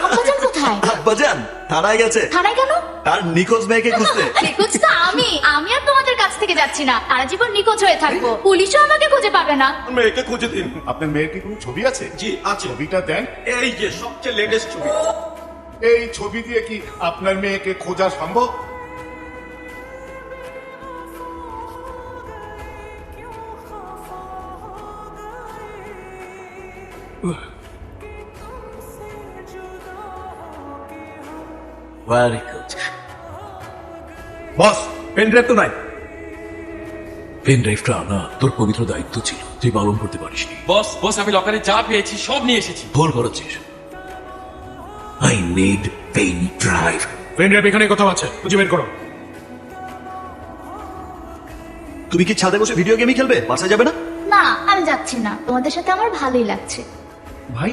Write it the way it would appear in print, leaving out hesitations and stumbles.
আব্বাজান কোথায়? আব্বাজান থানায় গেছে। থানায় কেন? তার নিখোঁজ মেয়েকে খুঁজতে। নিখোঁজ তো আমি আর তোমাদের কাছ থেকে যাচ্ছি না, সারা জীবন নিখোঁজ হয়ে থাকবো, পুলিশও আমাকে খুঁজে পাবে না। মেয়েকে খুঁজে দিন। আপনার মেয়ের কি কোনো ছবি আছে? জি আছে। ছবিটা দেন। এই যে সবচেয়ে লেটেস্ট ছবি। এই ছবি দিয়ে কি আপনার মেয়েকে খোঁজা সম্ভব? Very good. Boss, pen drive তো নাই। পেন ড্রাইভটা না তোর পবিত্র দায়িত্ব ছিল, তুই পালন করতে পারিসনি। বস বস আমি লকারে যা পেয়েছি সব নিয়ে এসেছি। ভুল করেছিস। I need pen drive. Pen drive এখানে কোথাও আছে, খুঁজে বের করো। তুমি কি ছাদে বসে ভিডিও গেমই খেলবে? বাসায় যাবে না? না, আমি যাচ্ছি না, তোমাদের সাথে আমার ভালোই লাগছে। ভাই